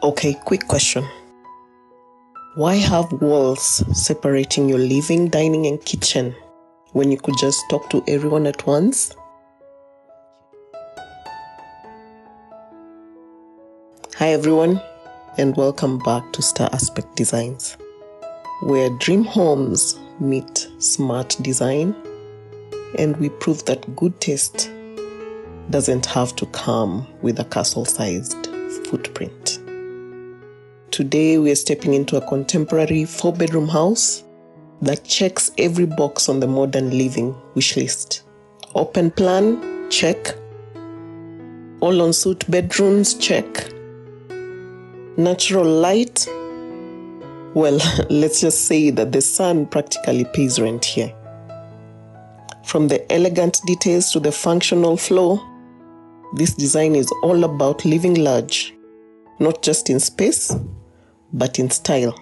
Okay, quick question. Why have walls separating your living, dining, and kitchen when you could just talk to everyone at once? Hi everyone, and welcome back to Star Aspect Designs, where dream homes meet smart design, and we prove that good taste doesn't have to come with a castle-sized footprint. Today we are stepping into a contemporary 4-bedroom house that checks every box on the modern living wish list. Open plan, check. All ensuite bedrooms, check. Natural light, well, let's just say that the sun practically pays rent here. From the elegant details to the functional flow, this design is all about living large, not just in space, but in style.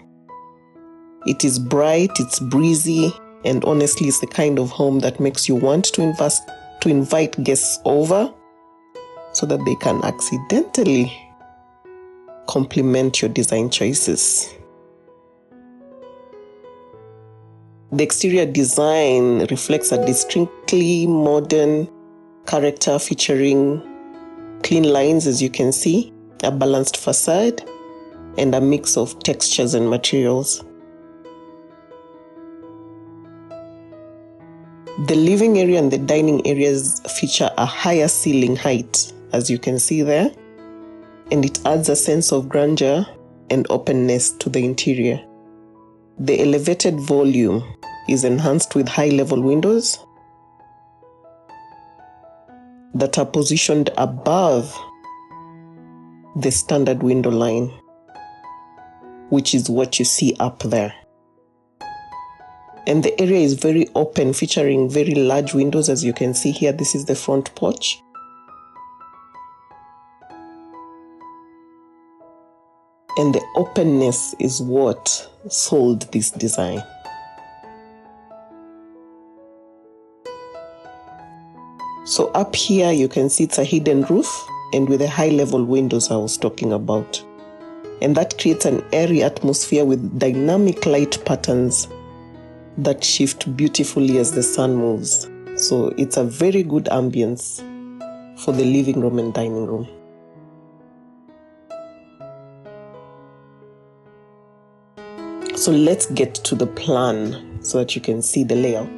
It is bright, it's breezy, and honestly, it's the kind of home that makes you want to invite guests over so that they can accidentally complement your design choices. The exterior design reflects a distinctly modern character featuring clean lines, as you can see, a balanced facade, and a mix of textures and materials. The living area and the dining areas feature a higher ceiling height, as you can see there, and it adds a sense of grandeur and openness to the interior. The elevated volume is enhanced with high-level windows that are positioned above the standard window line, which is what you see up there. And the area is very open, featuring very large windows, as you can see here. This is the front porch. And the openness is what sold this design. So up here, you can see it's a hidden roof and with the high-level windows I was talking about. And that creates an airy atmosphere with dynamic light patterns that shift beautifully as the sun moves. So it's a very good ambience for the living room and dining room. So let's get to the plan so that you can see the layout.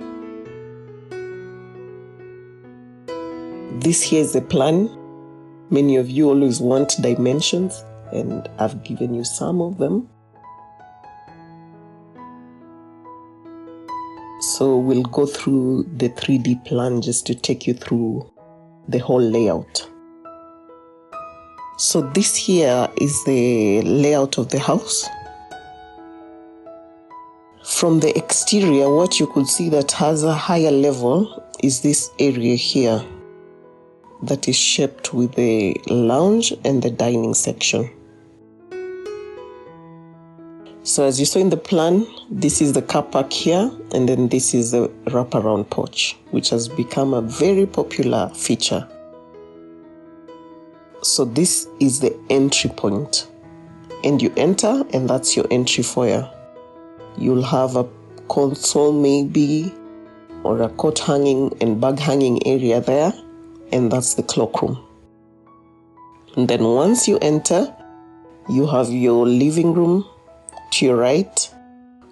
This here is the plan. Many of you always want dimensions, and I've given you some of them. So we'll go through the 3D plan just to take you through the whole layout. So this here is the layout of the house. From the exterior, what you could see that has a higher level is this area here that is shaped with the lounge and the dining section. So as you saw in the plan, this is the car park here, and then this is the wraparound porch, which has become a very popular feature. So this is the entry point, and you enter, and that's your entry foyer. You'll have a console maybe, or a coat hanging and bag hanging area there, and that's the cloakroom. And then once you enter, you have your living room to your right,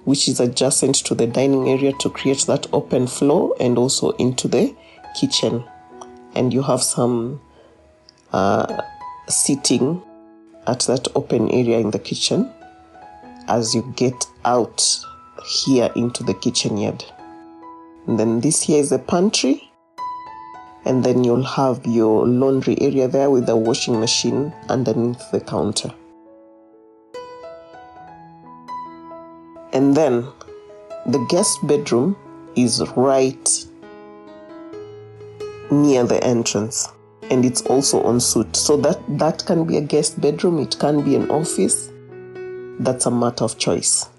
which is adjacent to the dining area to create that open flow, and also into the kitchen. And you have some seating at that open area in the kitchen as you get out here into the kitchen yard. And then this here is the pantry, and then you'll have your laundry area there with the washing machine underneath the counter. And then the guest bedroom is right near the entrance, and it's also ensuite. So that can be a guest bedroom, it can be an office. That's a matter of choice.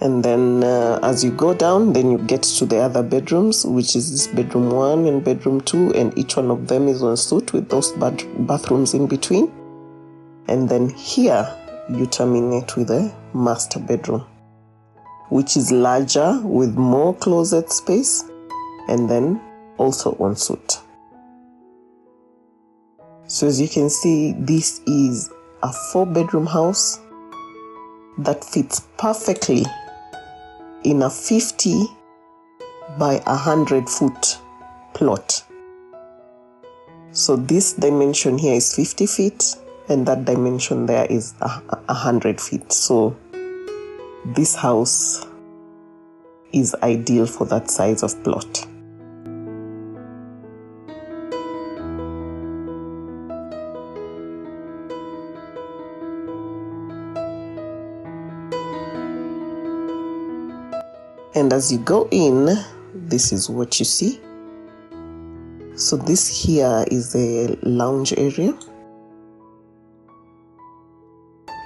And then as you go down, then you get to the other bedrooms, which is this bedroom 1 and bedroom 2, and each one of them is ensuite with those bathrooms in between. And then here you terminate with a master bedroom, which is larger with more closet space, and then also ensuite. So as you can see, this is a 4-bedroom house that fits perfectly in a 50 by 100 foot plot. So this dimension here is 50 feet and that dimension there is 100 feet. So this house is ideal for that size of plot. And as you go in, this is what you see. So this here is the lounge area.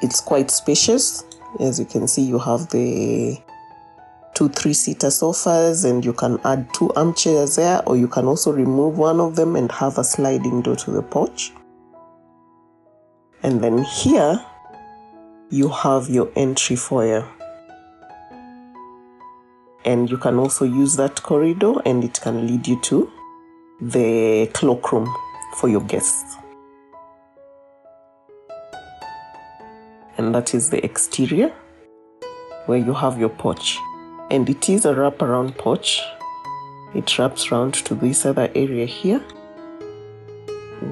It's quite spacious. As you can see, you have the 2 3-seater sofas, and you can add 2 armchairs there, or you can also remove one of them and have a sliding door to the porch. And then here you have your entry foyer. And you can also use that corridor and it can lead you to the cloakroom for your guests. And that is the exterior where you have your porch. And it is a wraparound porch. It wraps around to this other area here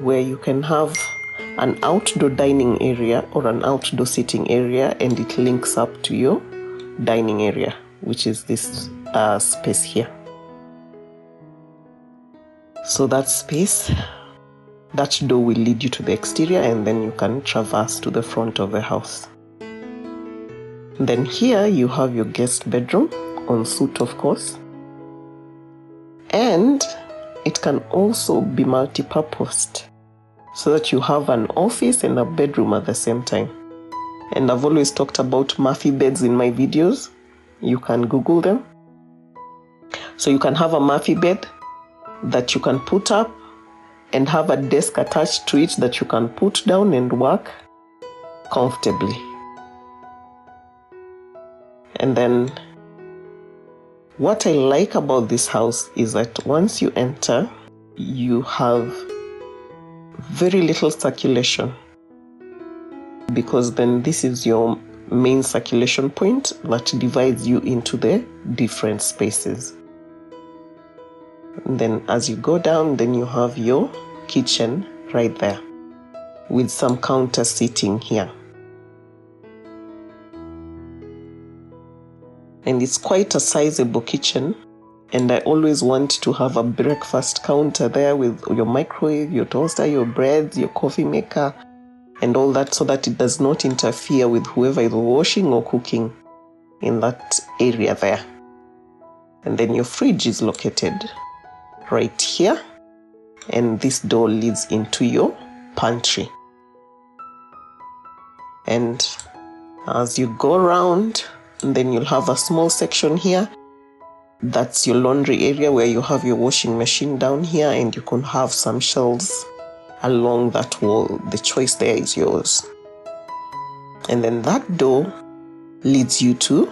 where you can have an outdoor dining area or an outdoor sitting area, and it links up to your dining area, which is this space here. So that space, that door will lead you to the exterior, and then you can traverse to the front of the house. Then here you have your guest bedroom, ensuite of course. And it can also be multi-purposed, so that you have an office and a bedroom at the same time. And I've always talked about Murphy beds in my videos. You can Google them. So you can have a Murphy bed that you can put up and have a desk attached to it that you can put down and work comfortably. And then what I like about this house is that once you enter, you have very little circulation, because then this is your main circulation point that divides you into the different spaces. And then as you go down, then you have your kitchen right there with some counter seating here. And it's quite a sizable kitchen, and I always want to have a breakfast counter there with your microwave, your toaster, your breads, your coffee maker, and all that, so that it does not interfere with whoever is washing or cooking in that area there. And then your fridge is located right here, and this door leads into your pantry. And as you go around, then you'll have a small section here. That's your laundry area where you have your washing machine down here, and you can have some shelves along that wall. The choice there is yours. And then that door leads you to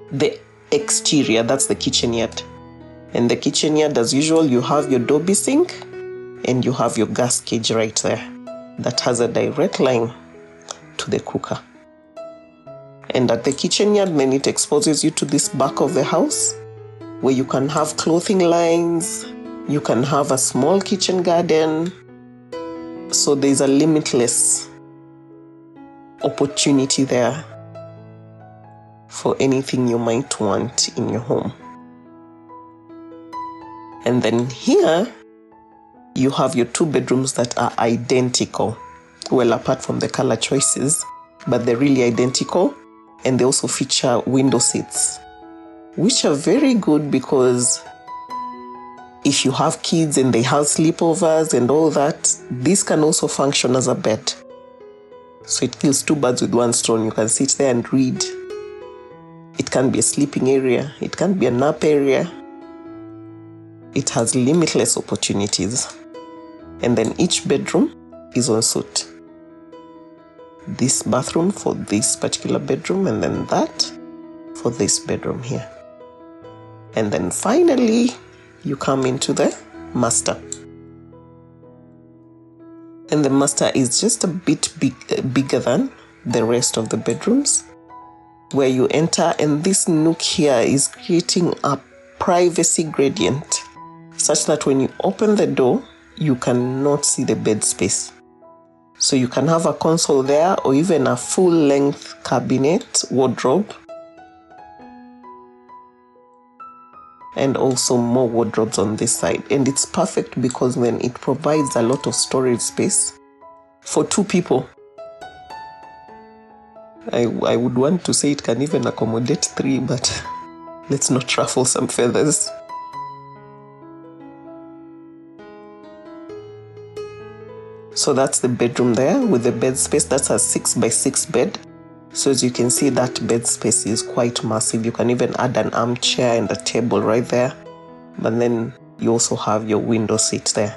the exterior. That's the kitchen yard. And the kitchen yard, as usual, you have your Dobby sink and you have your gas cage right there that has a direct line to the cooker. And at the kitchen yard, then it exposes you to this back of the house where you can have clothing lines, you can have a small kitchen garden. So there's a limitless opportunity there for anything you might want in your home. And then here you have your 2 bedrooms that are identical. Well, apart from the color choices, but they're really identical. And they also feature window seats, which are very good because if you have kids and they have sleepovers and all that, this can also function as a bed. So it kills 2 birds with 1 stone. You can sit there and read can be a sleeping area. It can be a nap area. It has limitless opportunities. And then each bedroom is ensuite. This bathroom for this particular bedroom, and then that for this bedroom here. And then finally, you come into the master. And the master is just a bit bigger than the rest of the bedrooms, where you enter, and this nook here is creating a privacy gradient such that when you open the door, you cannot see the bed space. So you can have a console there, or even a full-length cabinet, wardrobe, and also more wardrobes on this side. And it's perfect because then it provides a lot of storage space for 2 people. I would want to say it can even accommodate 3, but let's not ruffle some feathers. So that's the bedroom there with the bed space. That's a 6x6 bed. So as you can see, that bed space is quite massive. You can even add an armchair and a table right there. But then you also have your window seat there.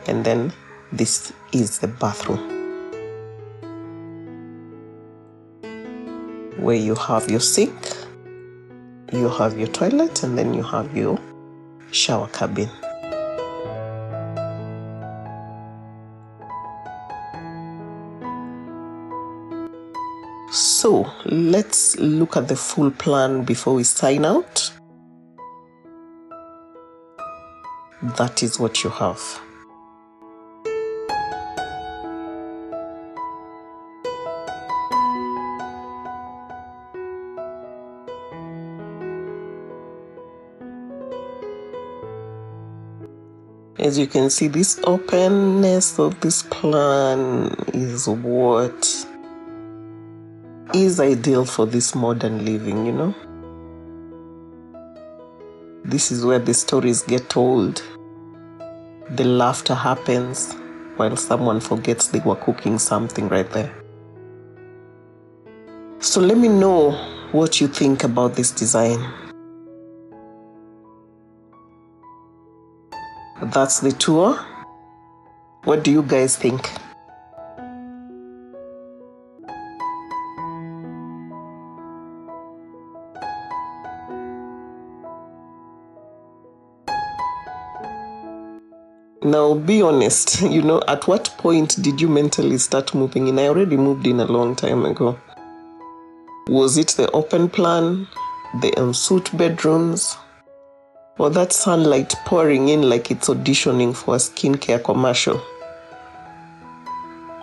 And then this is the bathroom, where you have your sink, you have your toilet, and then you have your shower cabin. So let's look at the full plan before we sign out. That is what you have. As you can see, this openness of this plan is what is ideal for this modern living, you know. This is where the stories get told. The laughter happens while someone forgets they were cooking something right there. So let me know what you think about this design. That's the tour. What do you guys think? Now, be honest, you know, at what point did you mentally start moving in? I already moved in a long time ago. Was it the open plan, the ensuite bedrooms, or that sunlight pouring in like it's auditioning for a skincare commercial?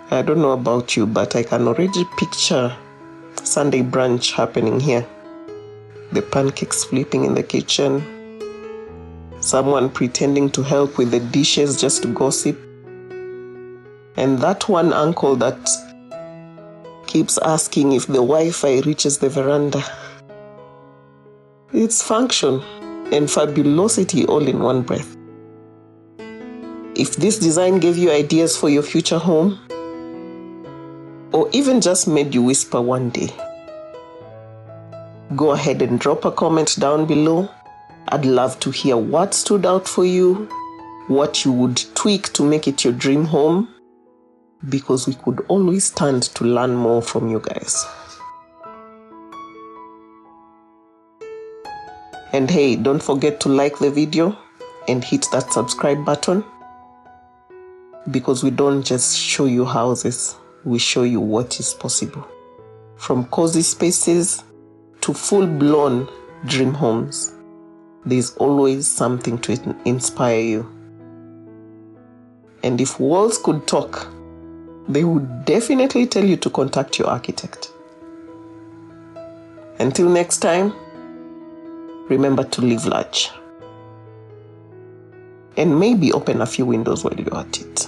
I don't know about you, but I can already picture Sunday brunch happening here. The pancakes flipping in the kitchen. Someone pretending to help with the dishes just to gossip. And that one uncle that keeps asking if the Wi-Fi reaches the veranda. It's function and fabulosity all in one breath. If this design gave you ideas for your future home, or even just made you whisper one day, go ahead and drop a comment down below. I'd love to hear what stood out for you, what you would tweak to make it your dream home, because we could always stand to learn more from you guys. And hey, don't forget to like the video and hit that subscribe button, because we don't just show you houses, we show you what is possible. From cozy spaces to full-blown dream homes. There's always something to inspire you. And if walls could talk, they would definitely tell you to contact your architect. Until next time, remember to live large. And maybe open a few windows while you're at it.